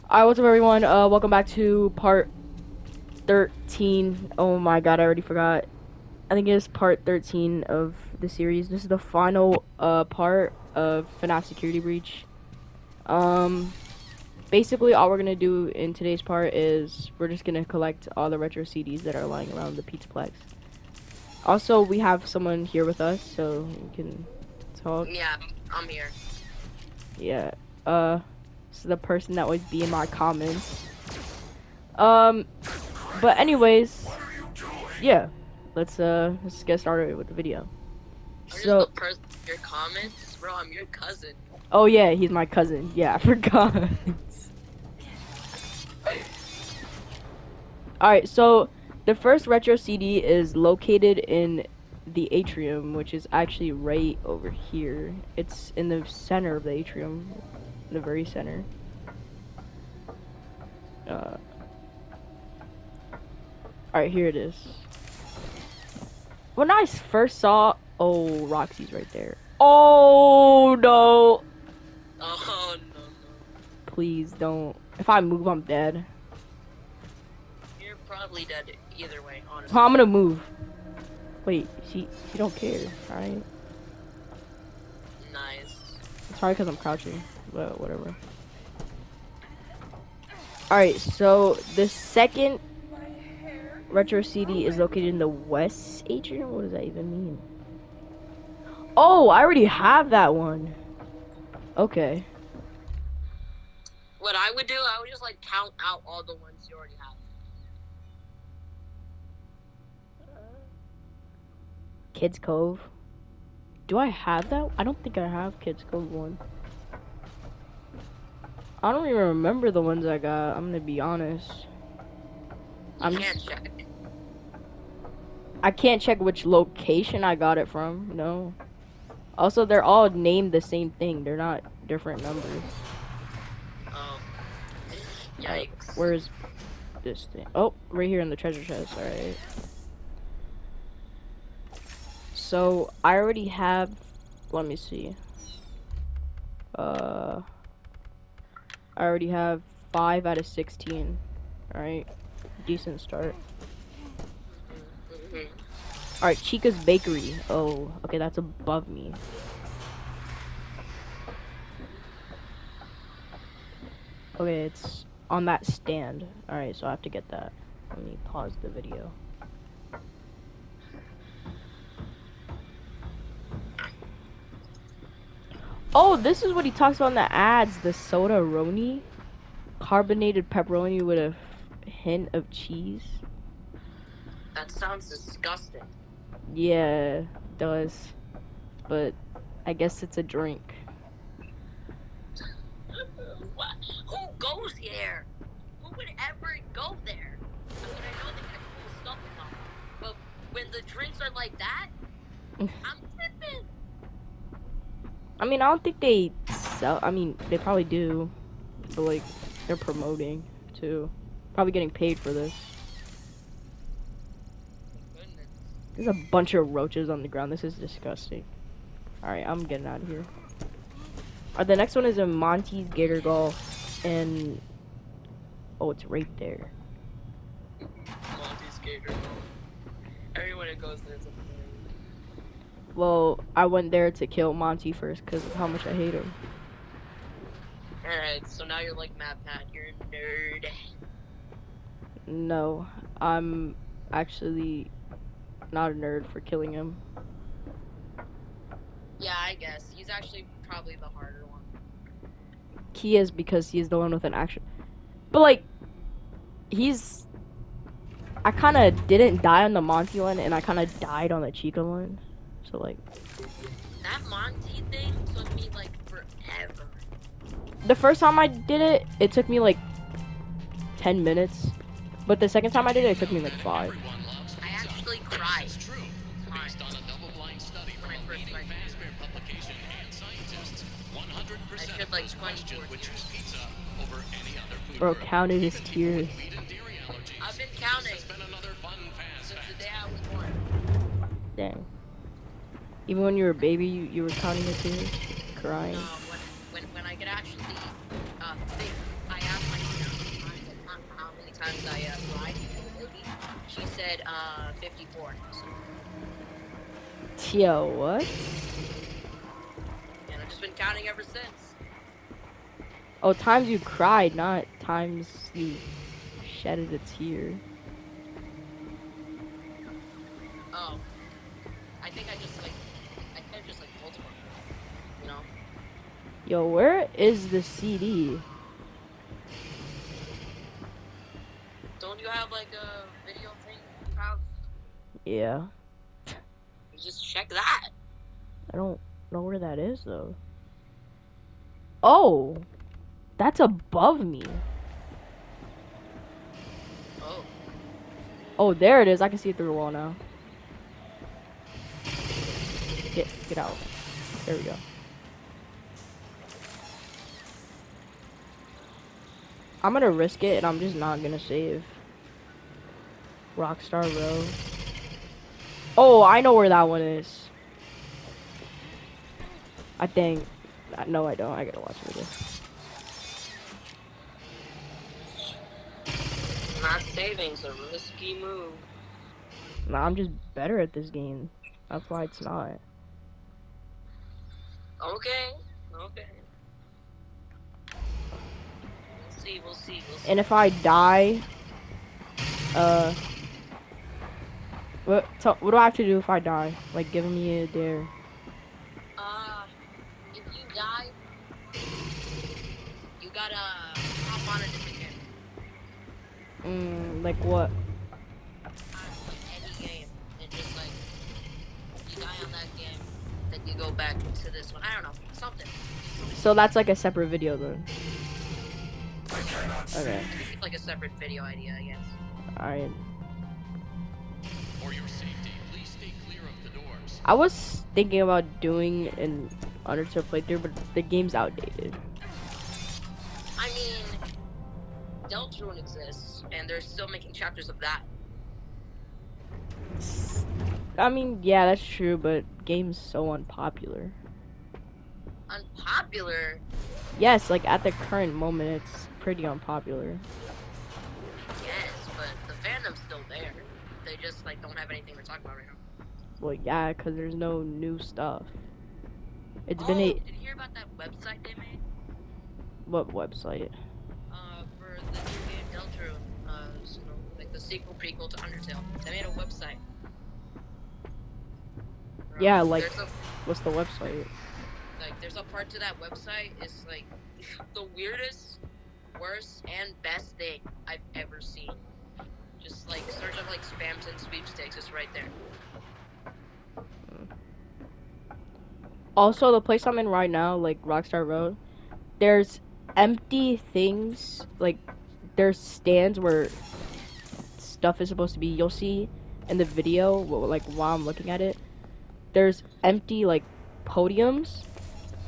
Alright, what's up everyone? Welcome back to part 13. Oh my god, I already forgot. I think it is part 13 of the series. This is the final part of FNAF Security Breach. Um Basically all we're gonna do in today's part is we're just gonna collect all the retro CDs that are lying around the Pizzaplex. Also, we have someone here with us, so we can talk. Yeah, I'm here. Yeah. This is the person that would be in my comments. Um But anyways, yeah, let's get started with the video. I'm just So, the person in your comments, bro. I'm your cousin. oh yeah, he's my cousin. Yeah, I forgot. All right, so the first retro CD is located in the atrium, which is actually right over here. It's in the center of the atrium, in the very center. All right, here it is. When I first saw, oh, Roxy's right there. Oh no! Oh no. Please don't. If I move, I'm dead. You're probably dead either way, Oh, honestly. I'm gonna move. Wait, she don't care, right? Nice. It's probably because I'm crouching, but whatever. Alright, so the second retro CD is located in the west atrium. What does that even mean? Oh, I already have that one. Okay. What I would do, I would just like count out all the ones you already have. Kids Cove. Do I have that? I don't think I have Kids Cove one. I don't even remember the ones I got. I'm gonna be honest. You can't check. I can't check which location I got it from. No. Also, they're all named the same thing. They're not different numbers. Oh. Yikes. Where's this thing? Oh, right here in the treasure chest. Alright. So, I already have... Let me see. I already have 5 out of 16. Alright. Decent start. Alright, Chica's Bakery. Oh, okay, that's above me. Okay, it's on that stand. Alright, so I have to get that. Let me pause the video. Oh, this is what he talks about in the ads. The soda-roni. Carbonated pepperoni with a hint of cheese. That sounds disgusting. Yeah, it does. But I guess it's a drink. What? Who goes here? Who would ever go there? I mean, I know they got cool stuff in them, but when the drinks are like that, I'm tripping. I mean, I don't think they sell. I mean, they probably do. But, like, they're promoting, too. Probably getting paid for this. Goodness. There's a bunch of roaches on the ground. This is disgusting. Alright, I'm getting out of here. The next one is in Monty's Gator Golf. And... oh, it's right there. Monty's Gator. Everyone that goes there is a Well, I went there to kill Monty first because of how much I hate him. Alright, so now you're like Mad Pat, you're a nerd. No, I'm actually not a nerd for killing him. Yeah, I guess. He's actually probably the harder one. He is because he's the one with an action. But, like, he's... I kind of didn't die on the Monty one, and I kind of died on the Chica one. So, like... That Monty thing took me like forever. the first time I did it, it took me, like, 10 minutes. But the second time I did it, it took me, like, 5. I actually cried. Based on a double-blind study from a leading FASBEAR publication and scientists, 100% of those questioned would choose pizza over any other food. Bro counted his tears. I've been counting since the day I was born. Dang. Even when you were a baby, you were counting your tears? Crying? When I could actually think, I asked my teacher, times I cried with Illy, she said 54. So. Yo, what? And I've just been counting ever since. Oh, times you cried, not times you shedded a tear. Oh. I think I just multiplied, you know? Yo, where is the CD? Don't you have like a video thing you have? Yeah, You just check that. I don't know where that is though. Oh, that's above me. Oh. Oh, there it is. I can see it through the wall now. Get out. There we go. I'm gonna risk it, and I'm just not gonna save. Rockstar Row. Oh, I know where that one is. I think. No, I don't. I gotta watch the video. Not saving's a risky move. Nah, I'm just better at this game. That's why it's not. Okay. Okay. We'll see. And if I die, what do I have to do if I die? Like, give me a dare. If you die, you gotta hop on a different game. Like what? Like any game. And just like, you die on that game, then you go back to this one. I don't know. Something. So that's like a separate video then. Okay. It's like a separate video idea, I guess. Alright. For your safety, please stay clear of the doors. I was thinking about doing an Undertale playthrough, but the game's outdated. I mean, Deltarune exists, and they're still making chapters of that. I mean, yeah, that's true, but game's so unpopular. Unpopular? Yes, like at the current moment, it's pretty unpopular. Yes, but the fandom's still there. They just like don't have anything to talk about right now. Well, yeah, because there's no new stuff. It's been did you hear about that website they made? What website? For the new game Deltarune, like the sequel prequel to Undertale. They made a website. Yeah, like, what's the website? Like, there's a part to that website. It's like the weirdest, worst, and best thing I've ever seen. Just like search up like spams and sweepstakes. It's right there. Also, the place I'm in right now, like Rockstar Road, there's empty things. Like, there's stands where stuff is supposed to be. You'll see in the video, like while I'm looking at it, there's empty like podiums.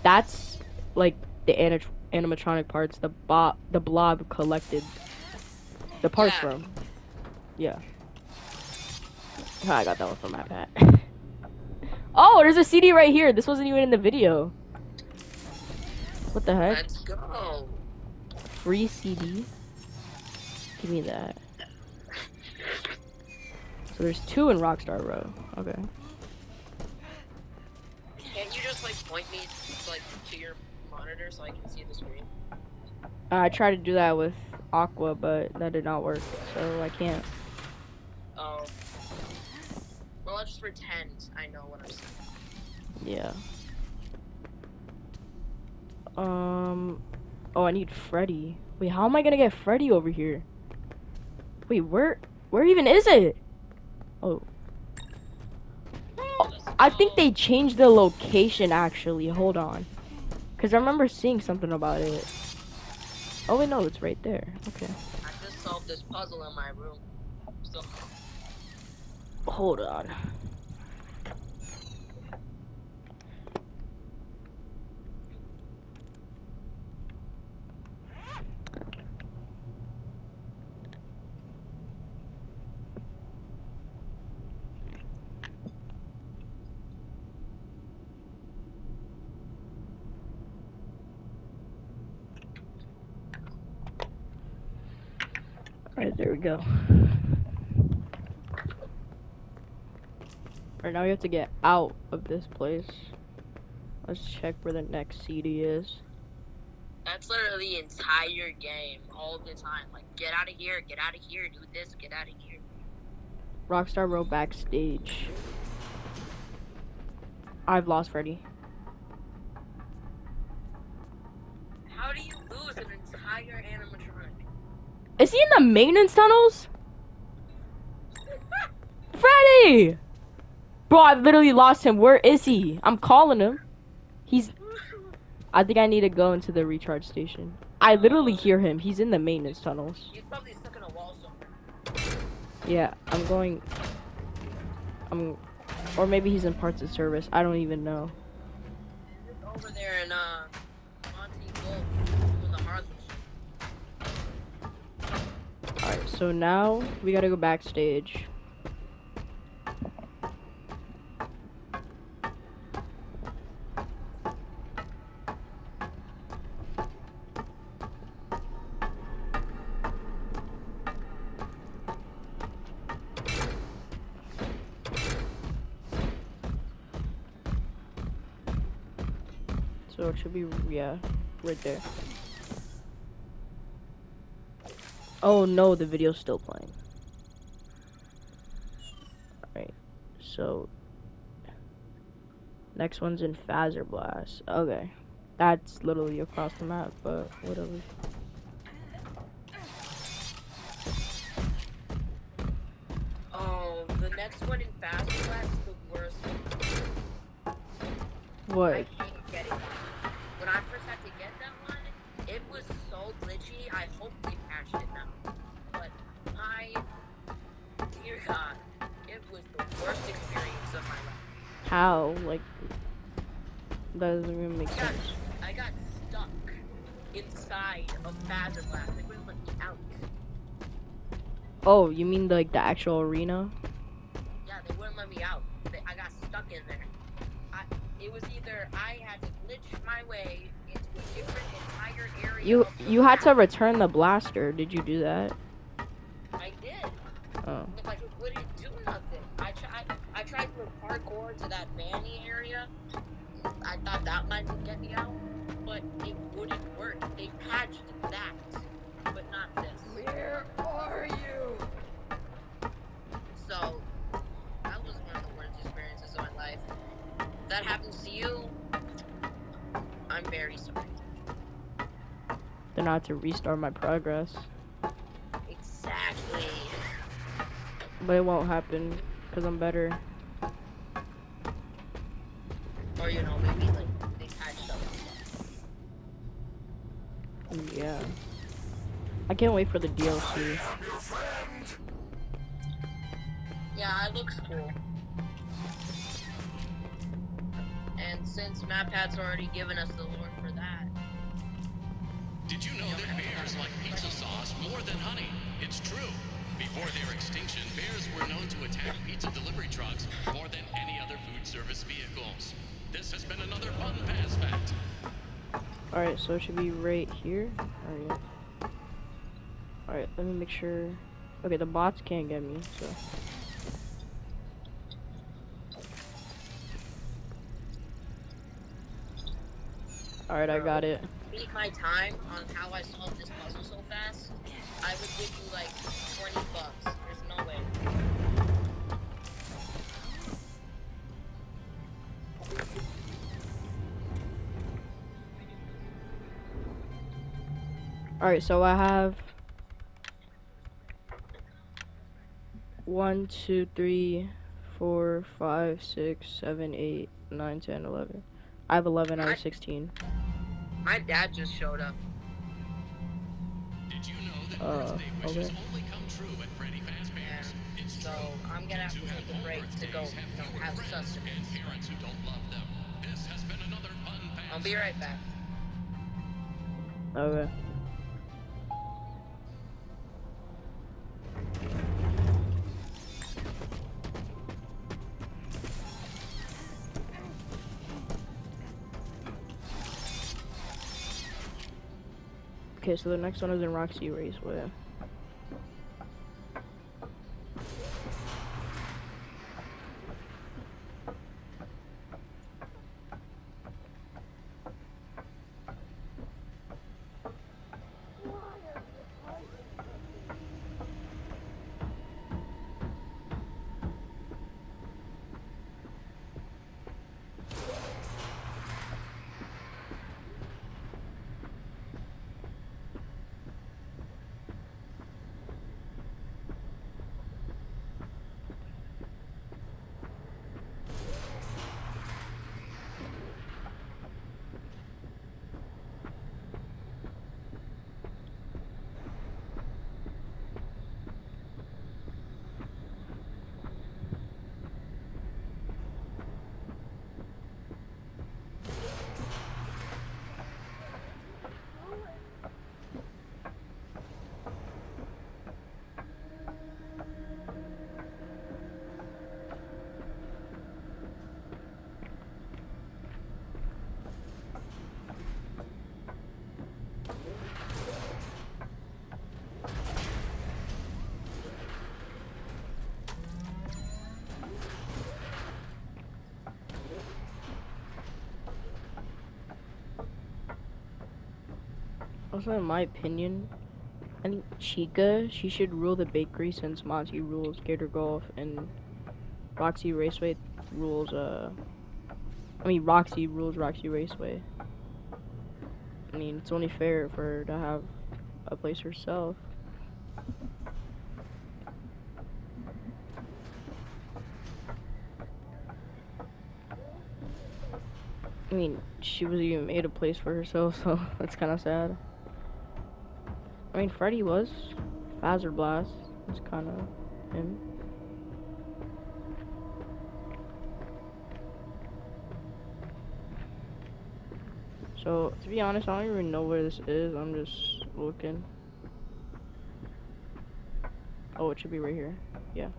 That's like the animatronic parts. The blob collected the parts from. Yeah. I got that one from my pet. Oh, there's a CD right here. This wasn't even in the video. What the heck? Let's go. Free CD. Give me that. So there's 2 in Rockstar Row. Okay. Can't you just like point me like to your monitor so I can see the screen? I tried to do that with Aqua, but that did not work, so I can't. Oh. Well, I'll just pretend I know what I'm saying. Yeah. Oh, I need Freddy. Wait, how am I gonna get Freddy over here? Wait, where even is it? Oh. I think they changed the location, actually. Hold on. Because I remember seeing something about it. Oh, wait, no, it's right there. Okay. I just solved this puzzle in my room. So. Hold on. Alright, There we go. Alright, now we have to get out of this place. Let's check where the next CD is. That's literally the entire game, all the time. Like, get out of here, do this, get out of here. Rockstar Road backstage. I've lost Freddy. How do you lose an entire animatronic? Is he in the maintenance tunnels? Freddy! Bro, I literally lost him. Where is he? I'm calling him. I think I need to go into the recharge station. I literally hear him. He's in the maintenance tunnels. He's probably stuck in a wall somewhere. Yeah, or maybe he's in parts of service. I don't even know. He's just over there in, Monty Gold, doing the Harlem shit. Alright, so now we gotta go backstage. So it should be, yeah, right there. Oh no, the video's still playing. Alright, so next one's in Phaser Blast. Okay, that's literally across the map, but whatever. Oh, the next one in Fast Blast is the worst one. What? I hate getting that. When I first had to get that one, it was so glitchy. I hope they patched it now. But my dear God, it was the worst experience of my life. How? Like, that doesn't even make sense. I got stuck inside of Phaser Blast. They wouldn't let me out. Oh, you mean like the actual arena? Yeah, they wouldn't let me out. I got stuck in there. It was either I had to glitch my way into a different entire area. You had to return the blaster. Did you do that? I did. Oh. Like, it wouldn't do nothing. I tried to parkour to that Manny area. I thought that might get me out, but it wouldn't work. They patched that, but not this. Where are you? So, that was one of the worst experiences of my life. If that happens to you, I'm very sorry. Then I have to restart my progress. Exactly. But it won't happen because I'm better. Or, you know, maybe like they patched up. Yeah. I can't wait for the DLC. Yeah, it looks cool. And since MapPad's already given us the lore for that. Did you know that bears like pizza sauce more than honey? It's true. Before their extinction, bears were known to attack pizza delivery trucks more than any other food service vehicles. This has been another fun Paz fact. Alright, so it should be right here. Alright, let me make sure. Okay, the bots can't get me, so. Alright, I got it. Beat my time on how I solved this puzzle so fast, I would give you like 20 bucks. There's no way. Alright, so I have 1, 2, 3, 4, 5, 6, 7, 8, 9, 10, 11. I have 11 out of 16. My dad just showed up. Did you know that birthday wishes okay. only come true at Freddy Fazbear's? It's So true. I'm gonna have to Kids who take a have break to go, birthdays fewer have friends sustenance. and parents who don't love them. This has been another fun Paz I'll be right back. Okay. Okay, so the next one is in Roxy Raceway. Also, in my opinion, I think Chica, she should rule the bakery since Monty rules Gator Golf and Roxy Raceway rules, Roxy rules Roxy Raceway. I mean, it's only fair for her to have a place herself. I mean, she was even made a place for herself, so that's kind of sad. I mean, Freddy was. Fazer Blast. It's kind of him. So, to be honest, I don't even know where this is. I'm just looking. Oh, it should be right here. Yeah.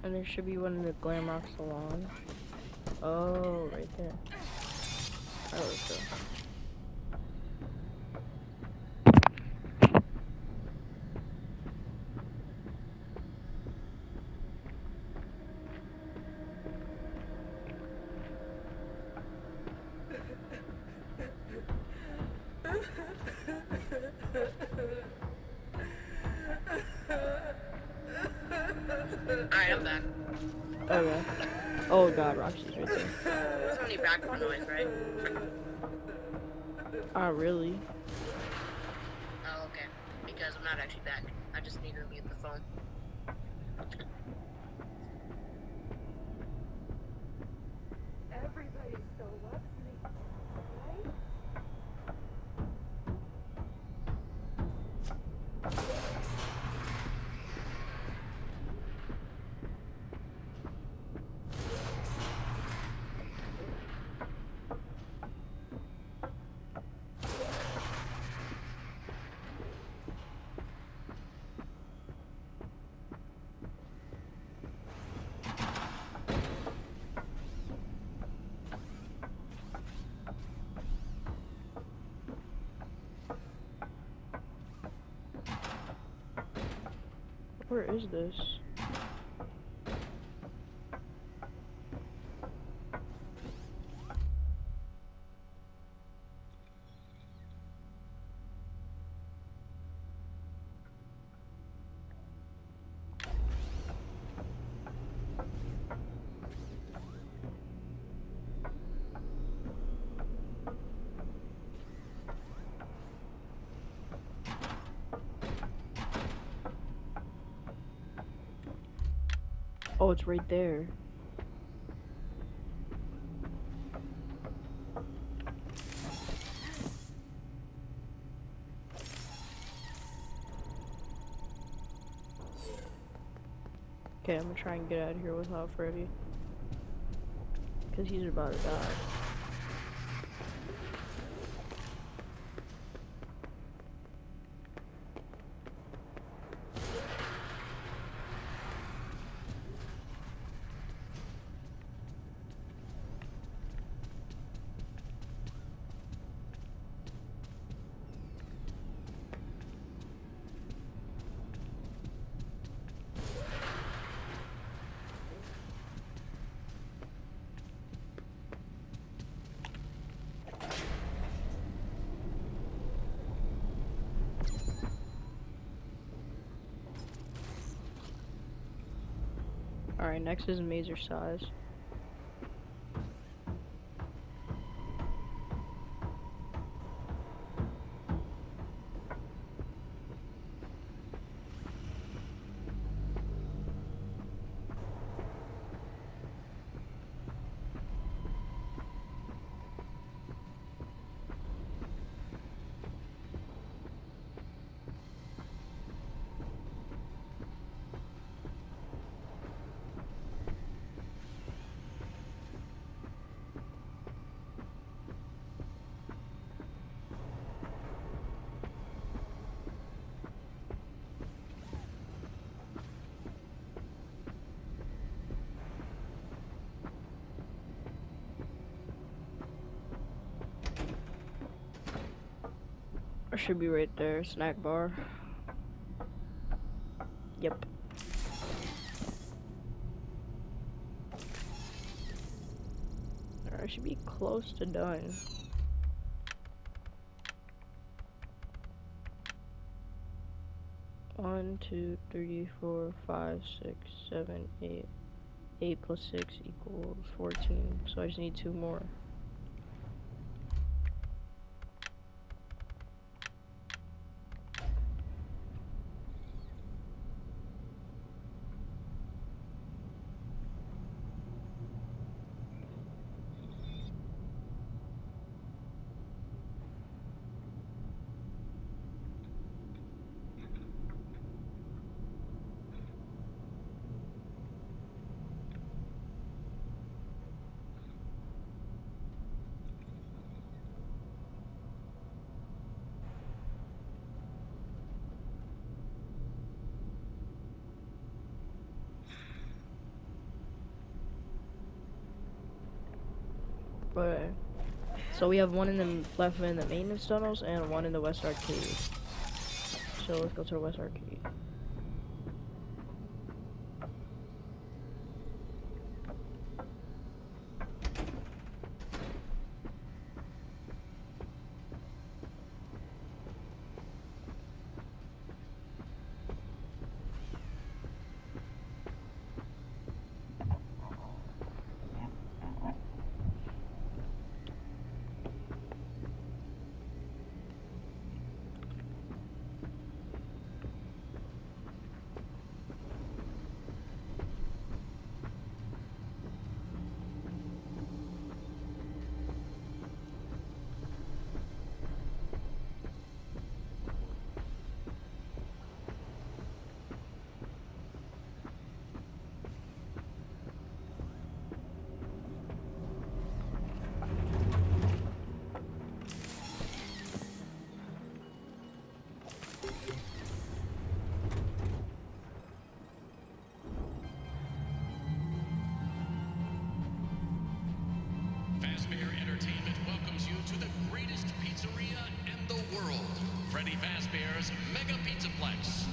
And there should be one in the Glamrock Salon. Oh, right there. Oh, let's go. Alright, I'm back. Okay. Oh god, Roxy's right there. There's only background noise, right? Not really. Oh, okay. Because I'm not actually back. I just need to mute the phone. Everybody still loves me, right? Where is this? Oh, it's right there. Okay, I'm gonna try and get out of here without Freddy. Because he's about to die. Alright, next is Mazer Size. It should be right there, snack bar. I should be close to done. One, two, three, 4, 5, 6, 7, 8. 8 plus 6 equals 14. So I just need 2 more. But so we have one in the left in the maintenance tunnels and one in the west arcade. So let's go to the west arcade. Fazbear Entertainment welcomes you to the greatest pizzeria in the world, Freddy Fazbear's Mega Pizzaplex.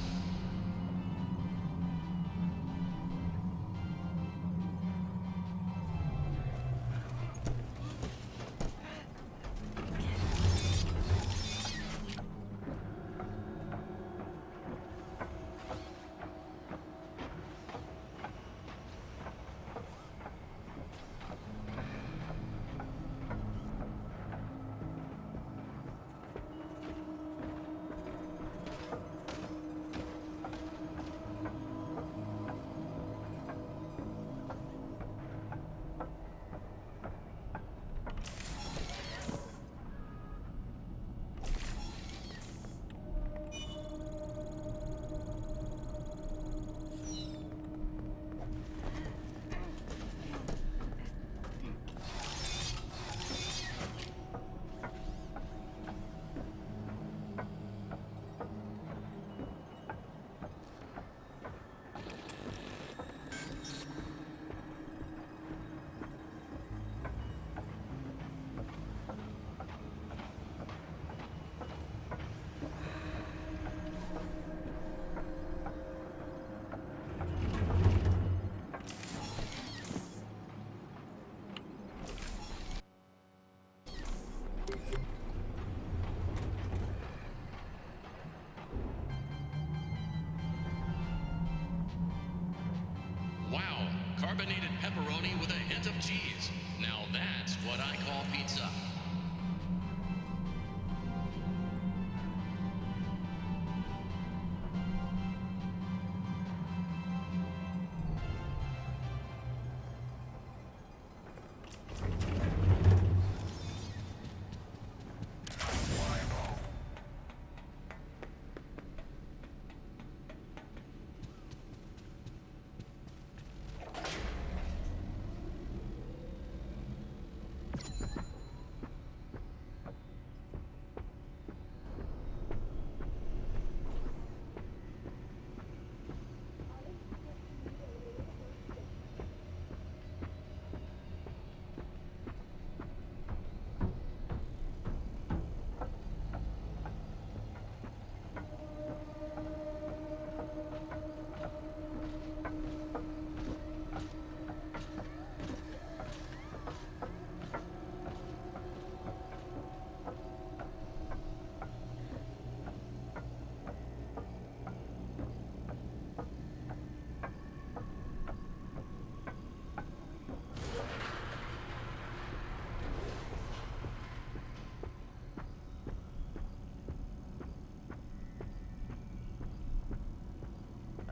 Wow, carbonated pepperoni with a hint of cheese. Now that's what I call pizza.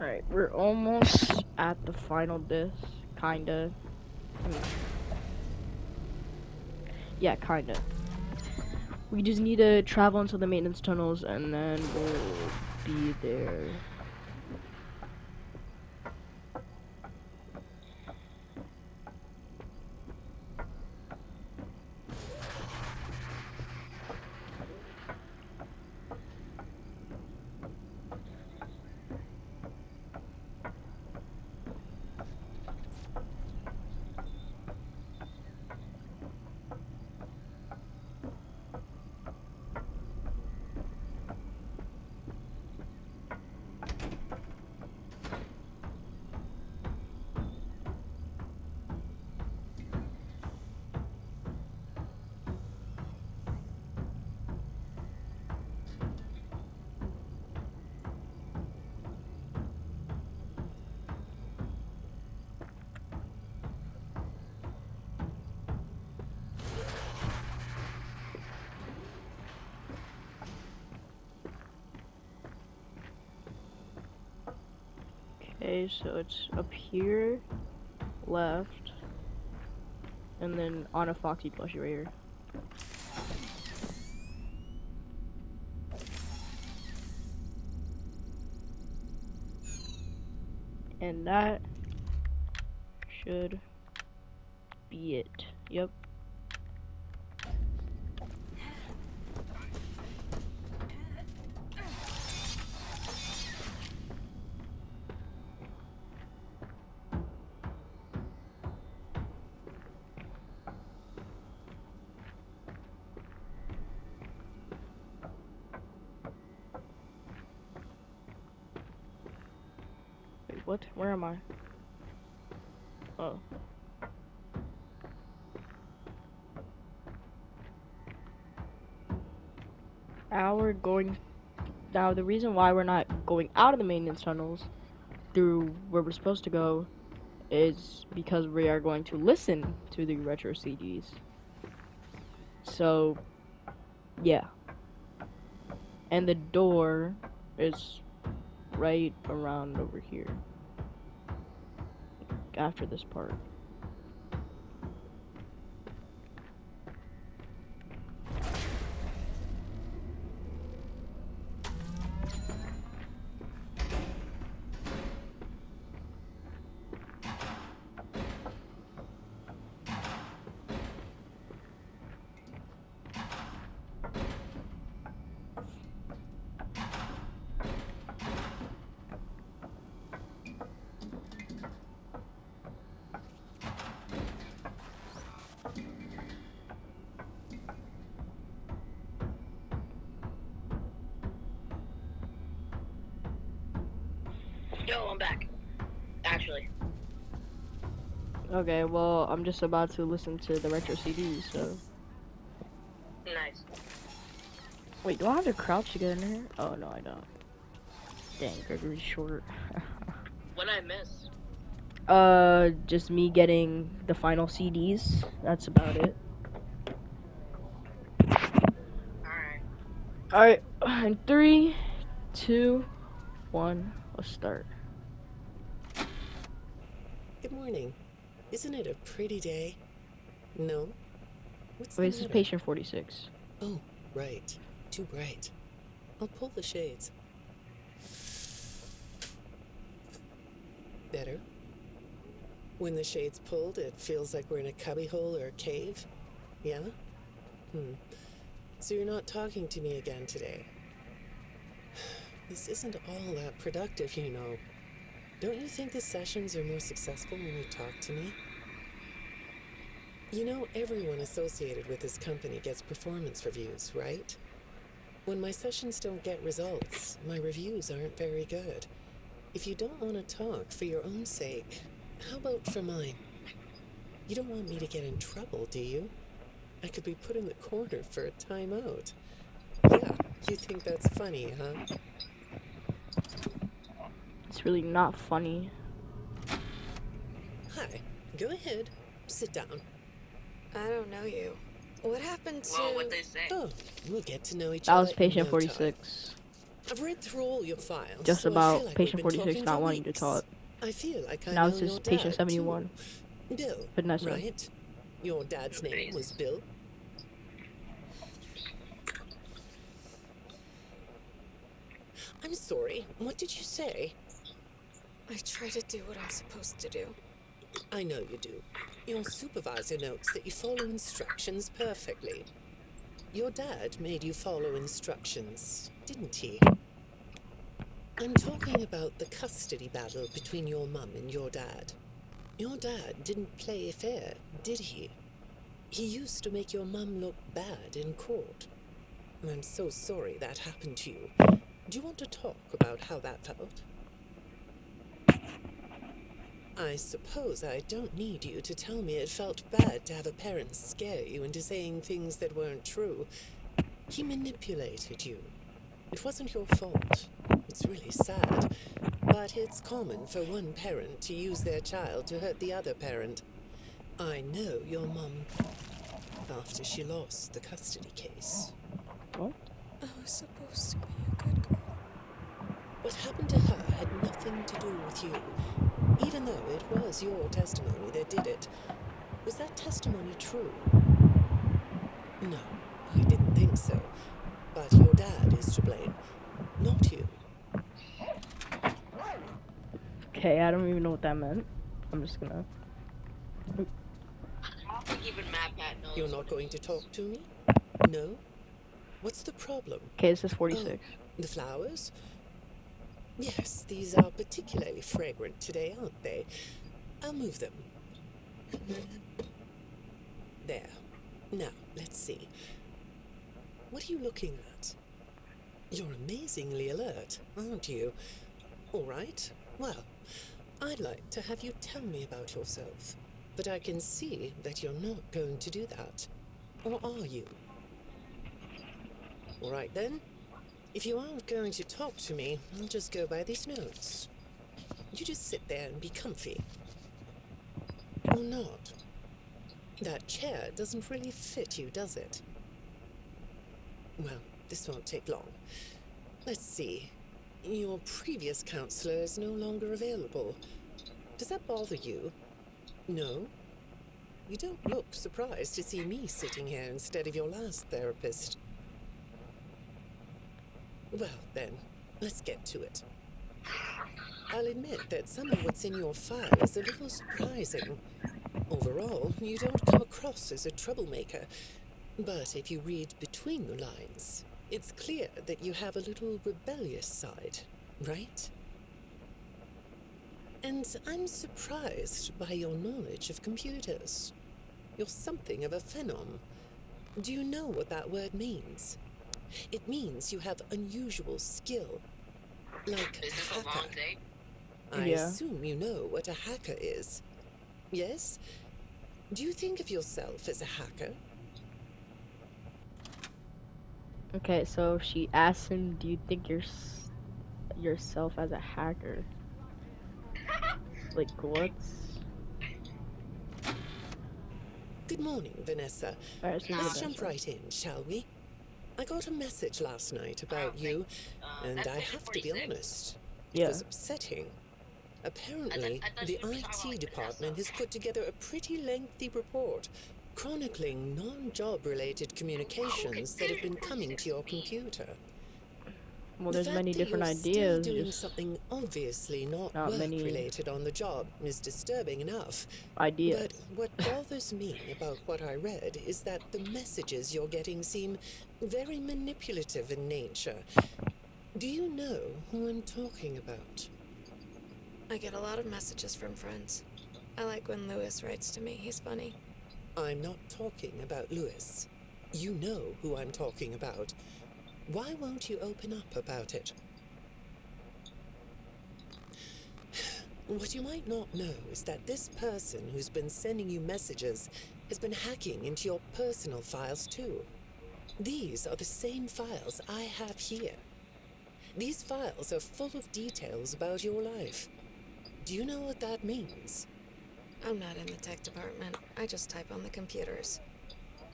Alright, we're almost at the final disc, kinda. I mean, yeah, kinda. We just need to travel into the maintenance tunnels and then we'll be there. Okay, so it's up here, left, and then on a Foxy plushie right here. And that should be it. Yep. Wait, what? Where am I? Oh. Now we're going. Now, the reason why we're not going out of the maintenance tunnels through where we're supposed to go is because we are going to listen to the retro CDs. So, yeah. And the door is right around over here. After this part. Yo, I'm back. Actually. Okay, well, I'm just about to listen to the retro CDs, so. Nice. Wait, do I have to crouch to get in here? Oh, no, I don't. Dang, Gregory's short. What I missed? Just me getting the final CDs. That's about it. Alright. Alright, in 3, 2, 1, let's start. Good morning. Isn't it a pretty day? No? What's Wait, the this is matter? patient 46. Oh, right. Too bright. I'll pull the shades. Better? When the shade's pulled, it feels like we're in a cubbyhole or a cave? Yeah? So you're not talking to me again today? This isn't all that productive, you know. Don't you think the sessions are more successful when you talk to me? You know, everyone associated with this company gets performance reviews, right? When my sessions don't get results, my reviews aren't very good. If you don't want to talk for your own sake, how about for mine? You don't want me to get in trouble, do you? I could be put in the corner for a timeout. Yeah, you think that's funny, huh? It's really not funny. Hi, go ahead. Sit down. I don't know you. What happened to... Whoa, what'd they say? Oh, we'll get to know each That other was in patient no time. 46. I've read through all your files, just so I feel about like we've patient been 46 talking not for wanting to weeks. talk. I feel like I Now know this is your patient dad, 71. too. Bill, Vanessa. right? Your dad's name was Bill? I'm sorry, what did you say? I try to do what I'm supposed to do. I know you do. Your supervisor notes that you follow instructions perfectly. Your dad made you follow instructions, didn't he? I'm talking about the custody battle between your mum and your dad. Your dad didn't play fair, did he? He used to make your mum look bad in court. I'm so sorry that happened to you. Do you want to talk about how that felt? I suppose I don't need you to tell me it felt bad to have a parent scare you into saying things that weren't true. He manipulated you. It wasn't your fault. It's really sad, but it's common for one parent to use their child to hurt the other parent. I know your mum after she lost the custody case. What? I was supposed to be a good girl. What happened to her had nothing to do with you, even though it was your testimony that did it. Was that testimony true? No, I didn't think so. But your dad is to blame, not you. Okay, I don't even know what that meant. I'm just gonna. I don't think even Matt Pat knows. You're not going to talk to me? No? What's the problem? Okay, this is Oh, 46. the flowers? Yes, these are particularly fragrant today, aren't they? I'll move them. There. Now, let's see. What are you looking at? You're amazingly alert, aren't you? All right. Well, I'd like to have you tell me about yourself. But I can see that you're not going to do that. Or are you? All right then. If you aren't going to talk to me, I'll just go by these notes. You just sit there and be comfy. Or not. That chair doesn't really fit you, does it? Well, this won't take long. Let's see. Your previous counselor is no longer available. Does that bother you? No? You don't look surprised to see me sitting here instead of your last therapist. Well, then, let's get to it. I'll admit that some of what's in your file is a little surprising. Overall, you don't come across as a troublemaker. But if you read between the lines, it's clear that you have a little rebellious side, right? And I'm surprised by your knowledge of computers. You're something of a phenom. Do you know what that word means? It means you have unusual skill. Like Is this a a long hacker. day? I Yeah. assume you know what a hacker is. Yes? Do you think of yourself as a hacker? Okay, so she asked him, "Do you think yourself as a hacker?" Like what? Good morning, Vanessa. Alright, so Let's Vanessa. jump right in, shall we? I got a message last night about you, and that's I patient have to be 46. honest. It Yeah. was upsetting. Apparently, I thought the you were talking about IT department Vanessa. has put together a pretty lengthy report chronicling non-job related communications that have been coming to your computer. Well, The there's fact many that different you're still ideas, doing just something obviously not not many work-related on the job is disturbing enough. ideas. But what bothers me about what I read is that the messages you're getting seem very manipulative in nature. Do you know who I'm talking about? I get a lot of messages from friends. I like when Lewis writes to me. He's funny. I'm not talking about Lewis. You know who I'm talking about. Why won't you open up about it? What you might not know is that this person who's been sending you messages has been hacking into your personal files too. These are the same files I have here. These files are full of details about your life. Do you know what that means? I'm not in the tech department. I just type on the computers.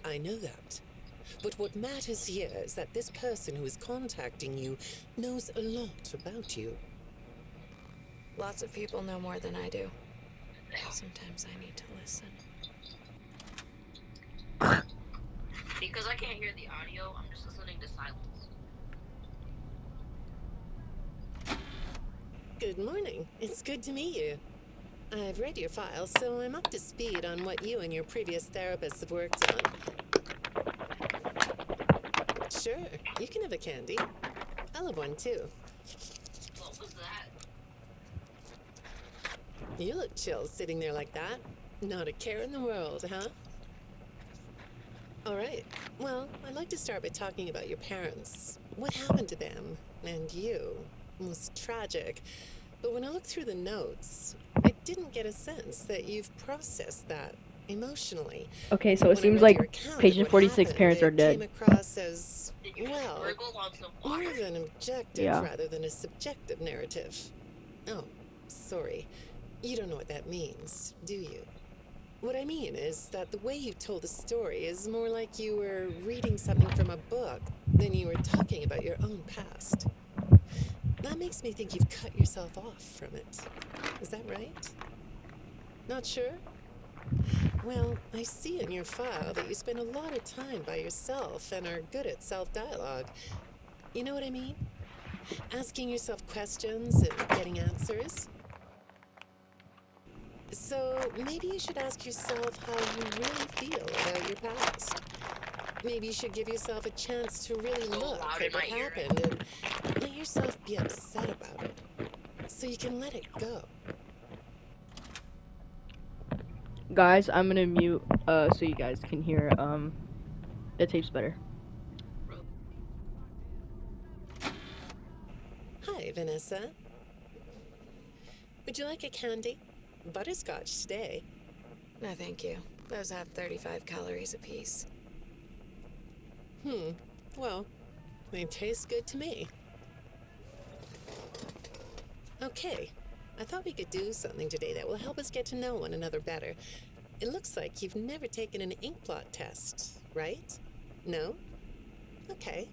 I know that. But what matters here is that this person who is contacting you knows a lot about you. Lots of people know more than I do. Sometimes I need to listen. Because I can't hear the audio, I'm just listening to silence. Good morning. It's good to meet you. I've read your file, so I'm up to speed on what you and your previous therapists have worked on. Sure, you can have a candy. I'll have one too. What was that? You look chill sitting there like that. Not a care in the world, huh? All right. Well, I'd like to start by talking about your parents. What happened to them and you was tragic. But when I looked through the notes, I didn't get a sense that you've processed that emotionally. Okay, so it When I seems read like your account of patient what 46 happened, parents are it dead. came across as, well, Scribble on some more water? of an objective Yeah. rather than a subjective narrative. Oh, sorry. You don't know what that means, do you? What I mean is that the way you told the story is more like you were reading something from a book than you were talking about your own past. That makes me think you've cut yourself off from it. Is that right? Not sure? Well, I see in your file that you spend a lot of time by yourself and are good at self-dialogue. You know what I mean? Asking yourself questions and getting answers. So maybe you should ask yourself how you really feel about your past. Maybe you should give yourself a chance to really So look loud at in what my ear. happened and let yourself be upset about it so you can let it go. Guys, I'm gonna mute so you guys can hear the tapes better. Hi, Vanessa. Would you like a candy? Butterscotch today. No, thank you. Those have 35 calories apiece. Well, they taste good to me. Okay, I thought we could do something today that will help us get to know one another better. It looks like you've never taken an ink blot test, right? No? Okay.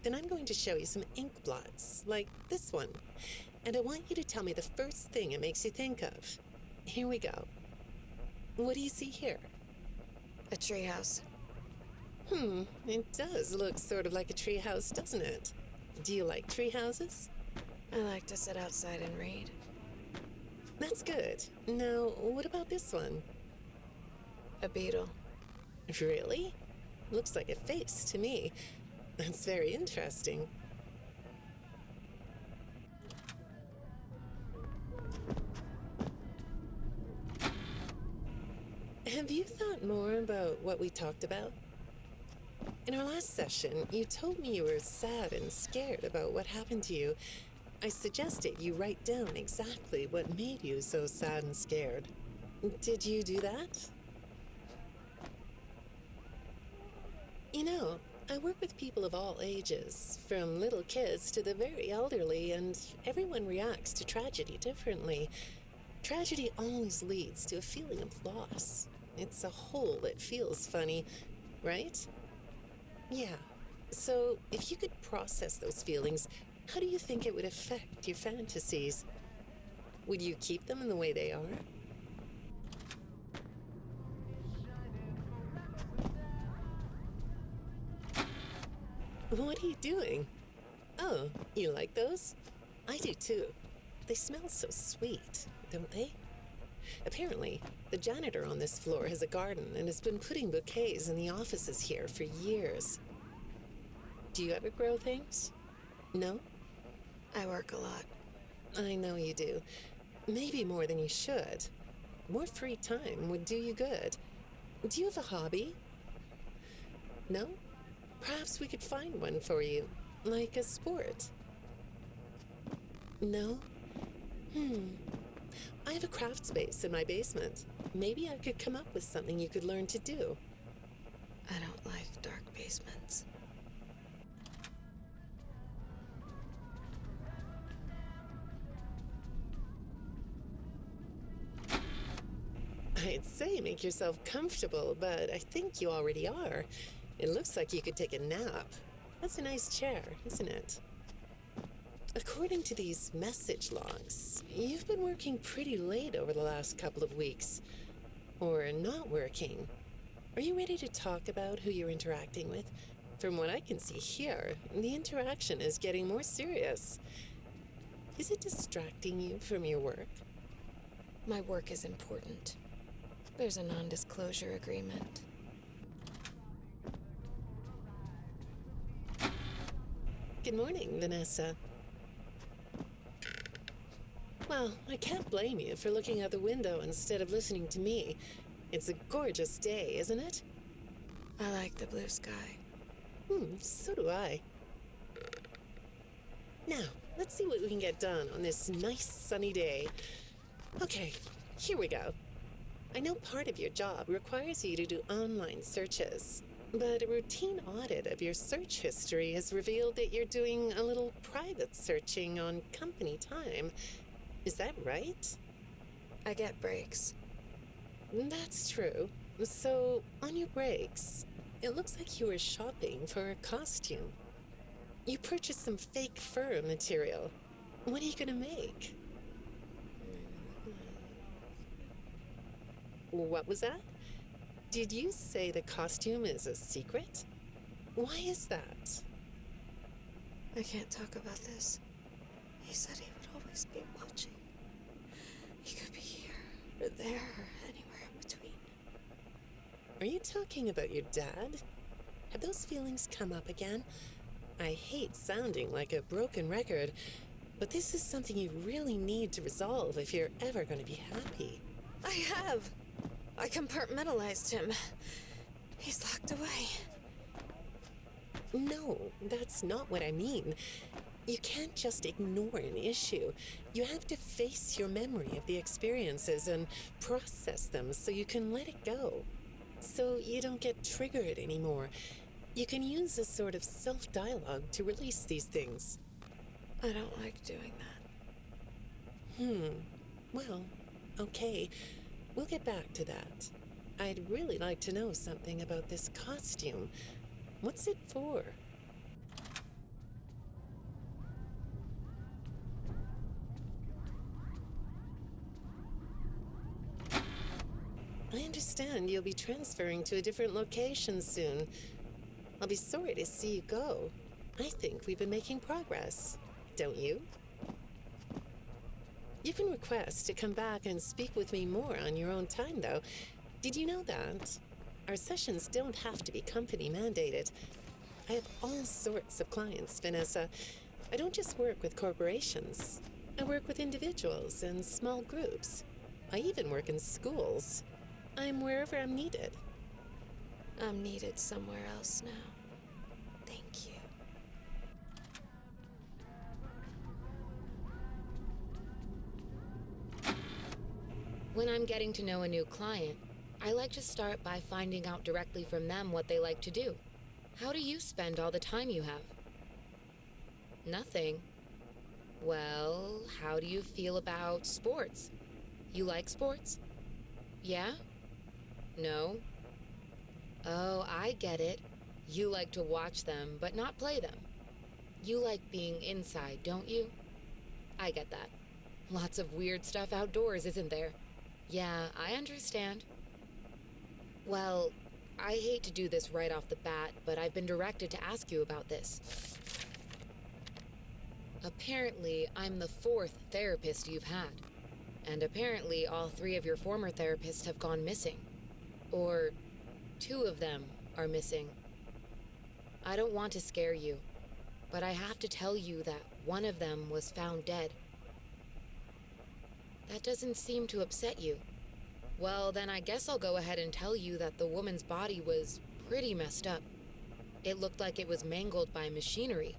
Then I'm going to show you some ink blots, like this one. And I want you to tell me the first thing it makes you think of. Here we go. What do you see here? A treehouse. It does look sort of like a treehouse, doesn't it? Do you like treehouses? I like to sit outside and read. That's good. Now, what about this one? A beetle. Really? Looks like a face to me. That's very interesting. Have you thought more about what we talked about? In our last session, you told me you were sad and scared about what happened to you. I suggested you write down exactly what made you so sad and scared. Did you do that? You know, I work with people of all ages, from little kids to the very elderly, and everyone reacts to tragedy differently. Tragedy always leads to a feeling of loss. It's a hole that feels funny, right? Yeah. So, if you could process those feelings, how do you think it would affect your fantasies? Would you keep them in the way they are? What are you doing? Oh, you like those? I do too. They smell so sweet, don't they? Apparently, the janitor on this floor has a garden and has been putting bouquets in the offices here for years. Do you ever grow things? No? I work a lot. I know you do. Maybe more than you should. More free time would do you good. Do you have a hobby? No? Perhaps we could find one for you, like a sport. No? I have a craft space in my basement. Maybe I could come up with something you could learn to do. I don't like dark basements. I'd say make yourself comfortable, but I think you already are. It looks like you could take a nap. That's a nice chair, isn't it? According to these message logs, you've been working pretty late over the last couple of weeks. Or not working. Are you ready to talk about who you're interacting with? From what I can see here, the interaction is getting more serious. Is it distracting you from your work? My work is important. There's a non-disclosure agreement. Good morning, Vanessa. Well, I can't blame you for looking out the window instead of listening to me. It's a gorgeous day, isn't it? I like the blue sky. So do I. Now, let's see what we can get done on this nice sunny day. Okay, here we go. I know part of your job requires you to do online searches, but a routine audit of your search history has revealed that you're doing a little private searching on company time. Is that right? I get breaks. That's true. So, on your breaks, it looks like you were shopping for a costume. You purchased some fake fur material. What are you gonna make? What was that? Did you say the costume is a secret? Why is that? I can't talk about this. He said he would always be watching. He could be here, or there, or anywhere in between. Are you talking about your dad? Have those feelings come up again? I hate sounding like a broken record, but this is something you really need to resolve if you're ever going to be happy. I have. I compartmentalized him. He's locked away. No, that's not what I mean. You can't just ignore an issue. You have to face your memory of the experiences and process them so you can let it go. So you don't get triggered anymore. You can use a sort of self-dialogue to release these things. I don't like doing that. Well, okay. We'll get back to that. I'd really like to know something about this costume. What's it for? I understand you'll be transferring to a different location soon. I'll be sorry to see you go. I think we've been making progress, don't you? You can request to come back and speak with me more on your own time, though. Did you know that? Our sessions don't have to be company mandated. I have all sorts of clients, Vanessa. I don't just work with corporations. I work with individuals and small groups. I even work in schools. I'm wherever I'm needed. I'm needed somewhere else now. Thank you. When I'm getting to know a new client, I like to start by finding out directly from them what they like to do. How do you spend all the time you have? Nothing. Well, how do you feel about sports? You like sports? Yeah? No? Oh, I get it. You like to watch them, but not play them. You like being inside, don't you? I get that. Lots of weird stuff outdoors, isn't there? Yeah, I understand. Well, I hate to do this right off the bat, but I've been directed to ask you about this. Apparently, I'm the 4th therapist you've had. And apparently, all 3 of your former therapists have gone missing. Or 2 of them are missing. I don't want to scare you, but I have to tell you that one of them was found dead. That doesn't seem to upset you. Well, then I guess I'll go ahead and tell you that the woman's body was pretty messed up. It looked like it was mangled by machinery.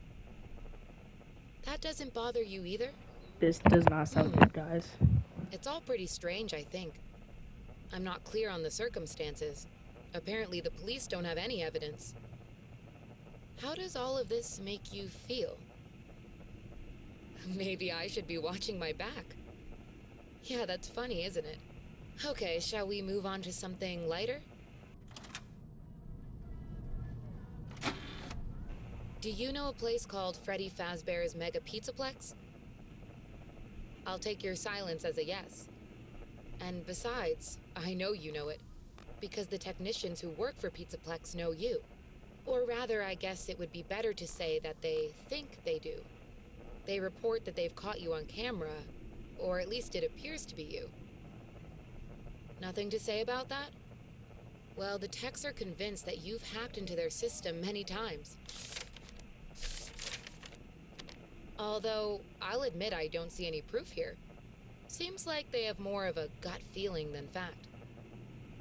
That doesn't bother you either? This does not sound good, guys. It's all pretty strange, I think. I'm not clear on the circumstances. Apparently the police don't have any evidence. How does all of this make you feel? Maybe I should be watching my back. Yeah, that's funny, isn't it? Okay, shall we move on to something lighter? Do you know a place called Freddy Fazbear's Mega Pizzaplex? I'll take your silence as a yes. And besides, I know you know it, because the technicians who work for Pizzaplex know you. Or rather, I guess it would be better to say that they think they do. They report that they've caught you on camera, or at least it appears to be you. Nothing to say about that? Well, the techs are convinced that you've hacked into their system many times. Although, I'll admit I don't see any proof here. Seems like they have more of a gut feeling than fact.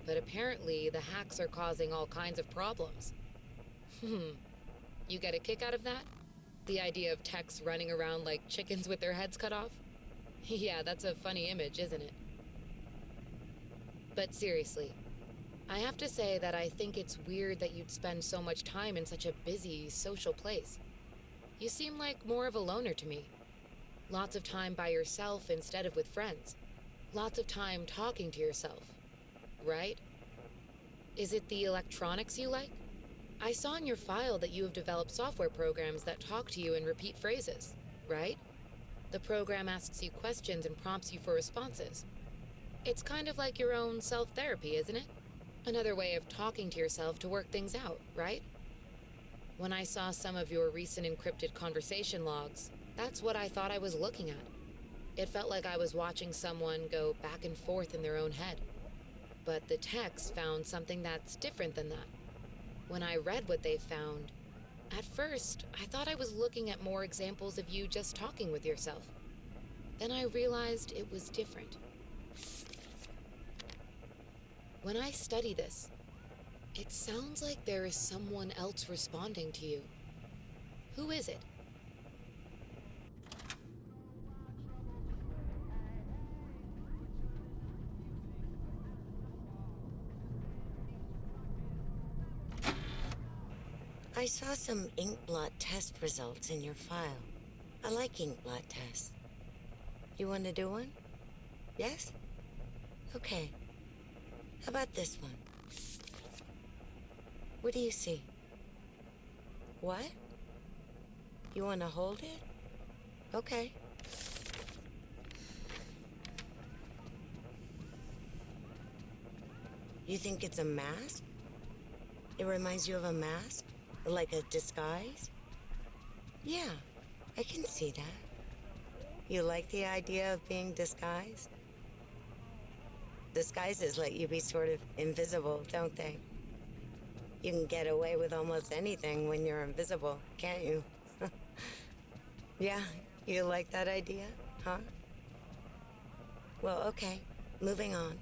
But apparently, the hacks are causing all kinds of problems. You get a kick out of that? The idea of techs running around like chickens with their heads cut off? Yeah, that's a funny image, isn't it? But seriously, I have to say that I think it's weird that you'd spend so much time in such a busy, social place. You seem like more of a loner to me. Lots of time by yourself instead of with friends. Lots of time talking to yourself. Right? Is it the electronics you like? I saw in your file that you have developed software programs that talk to you in repeat phrases, right? The program asks you questions and prompts you for responses. It's kind of like your own self-therapy, isn't it? Another way of talking to yourself to work things out, right? When I saw some of your recent encrypted conversation logs, that's what I thought I was looking at. It felt like I was watching someone go back and forth in their own head. But the techs found something that's different than that. When I read what they found, at first, I thought I was looking at more examples of you just talking with yourself. Then I realized it was different. When I study this, it sounds like there is someone else responding to you. Who is it? I saw some ink blot test results in your file. I like ink blot tests. You want to do one? Yes? Okay. How about this one? What do you see? What? You want to hold it? Okay. You think it's a mask? It reminds you of a mask? Like a disguise? Yeah, I can see that. You like the idea of being disguised? Disguises let you be sort of invisible, don't they? You can get away with almost anything when you're invisible, can't you? Yeah, you like that idea, huh? Well, okay, moving on.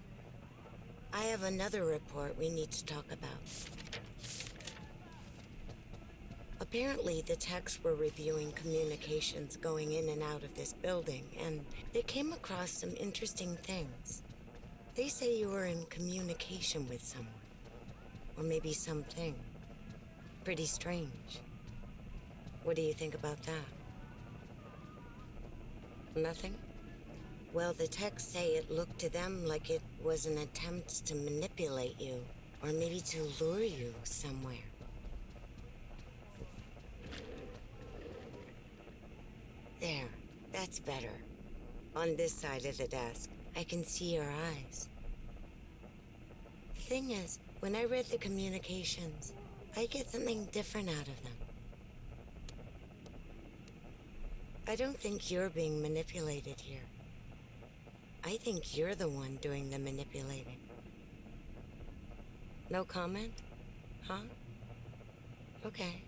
I have another report we need to talk about. Apparently, the techs were reviewing communications going in and out of this building, and they came across some interesting things. They say you were in communication with someone, or maybe something. Pretty strange. What do you think about that? Nothing? Well, the techs say it looked to them like it was an attempt to manipulate you, or maybe to lure you somewhere. There, that's better. On this side of the desk, I can see your eyes. The thing is, when I read the communications, I get something different out of them. I don't think you're being manipulated here. I think you're the one doing the manipulating. No comment? Huh? Okay.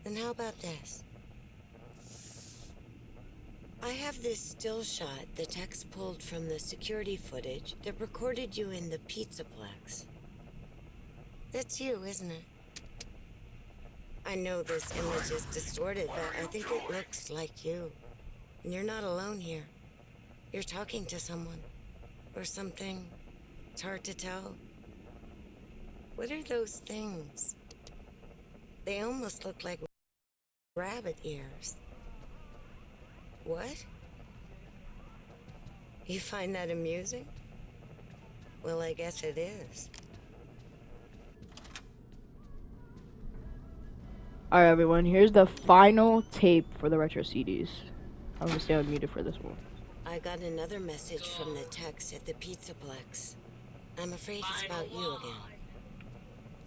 Then how about this? I have this still shot the techs pulled from the security footage that recorded you in the Pizzaplex. That's you, isn't it? I know this image is distorted, but I think it looks like you. And you're not alone here. You're talking to someone. Or something. It's hard to tell. What are those things? They almost look like rabbit ears. What? You find that amusing? Well, I guess it is. Alright, everyone, here's the final tape for the retro CDs. I'm gonna stay unmuted for this one. I got another message from the techs at the Pizzaplex. I'm afraid it's about you again.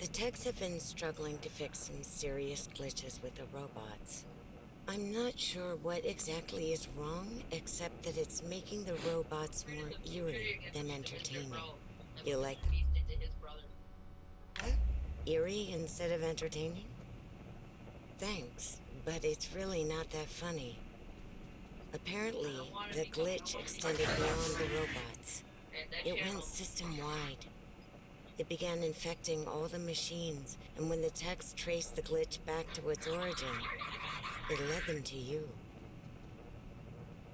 The techs have been struggling to fix some serious glitches with the robots. I'm not sure what exactly is wrong, except that it's making the robots more eerie than entertaining. You like that? Eerie instead of entertaining? Thanks, but it's really not that funny. Apparently, the glitch extended beyond the robots. It went system-wide. It began infecting all the machines, and when the techs traced the glitch back to its origin, it led them to you.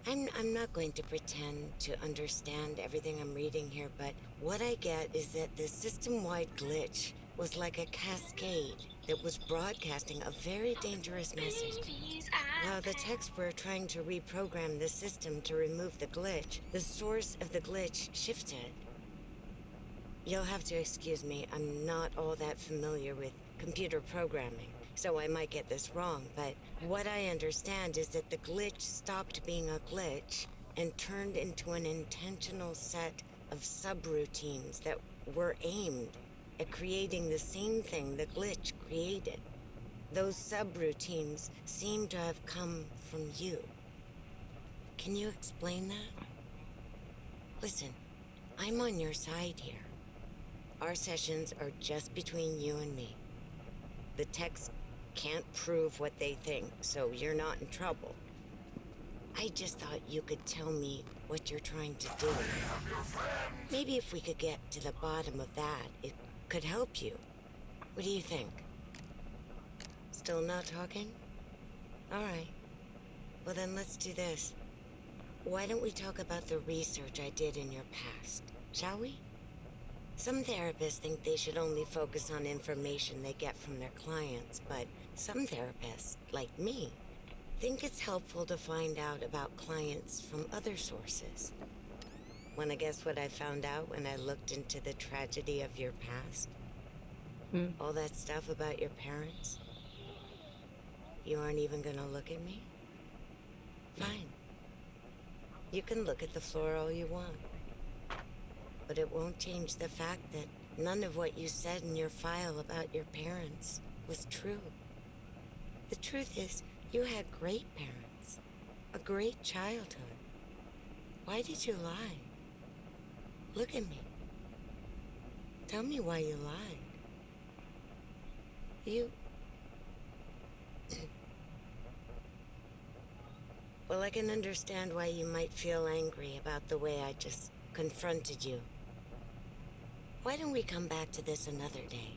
I'm not going to pretend to understand everything I'm reading here, but what I get is that the system-wide glitch was like a cascade that was broadcasting a very dangerous message. While the techs were trying to reprogram the system to remove the glitch, the source of the glitch shifted. You'll have to excuse me, I'm not all that familiar with computer programming, so I might get this wrong, but what I understand is that the glitch stopped being a glitch and turned into an intentional set of subroutines that were aimed at creating the same thing the glitch created. Those subroutines seem to have come from you. Can you explain that? Listen, I'm on your side here. Our sessions are just between you and me. The techs can't prove what they think, so you're not in trouble. I just thought you could tell me what you're trying to do. Maybe if we could get to the bottom of that, it could help you. What do you think? Still not talking? All right. Well, then let's do this. Why don't we talk about the research I did in your past, shall we? Some therapists think they should only focus on information they get from their clients, but some therapists, like me, think it's helpful to find out about clients from other sources. Wanna guess what I found out when I looked into the tragedy of your past? All that stuff about your parents? You aren't even gonna look at me? Fine. You can look at the floor all you want. But it won't change the fact that none of what you said in your file about your parents was true. The truth is, you had great parents, a great childhood. Why did you lie? Look at me. Tell me why you lied. Well, I can understand why you might feel angry about the way I just confronted you. Why don't we come back to this another day?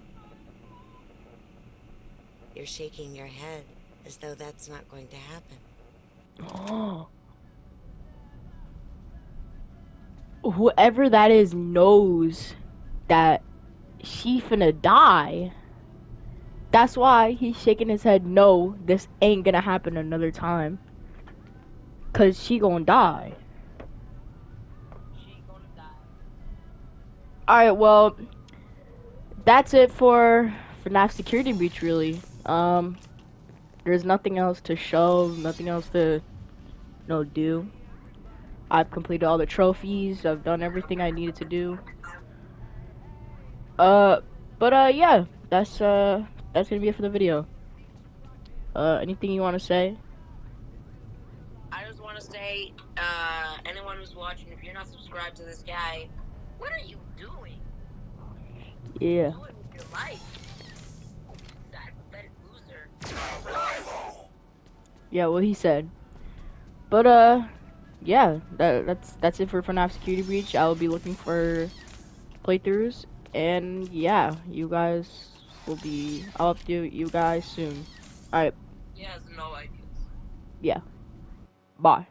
You're shaking your head as though that's not going to happen. Oh. Whoever that is knows that she finna die. That's why he's shaking his head. No, this ain't gonna happen another time. Cause she gonna die. Alright, well, that's it for FNAF Security Breach, really. There's nothing else to show, nothing else to, do. I've completed all the trophies, I've done everything I needed to do. Yeah, that's gonna be it for the video. Anything you wanna say? I just want to say, anyone who's watching, if you're not subscribed to this guy, what are you doing? Yeah. Doing with your life? That pathetic loser. Yeah, what he said. But yeah, that's it for FNAF Security Breach. I will be looking for playthroughs, and yeah, I'll update you guys soon. Alright, He has no ideas. yeah. Bye.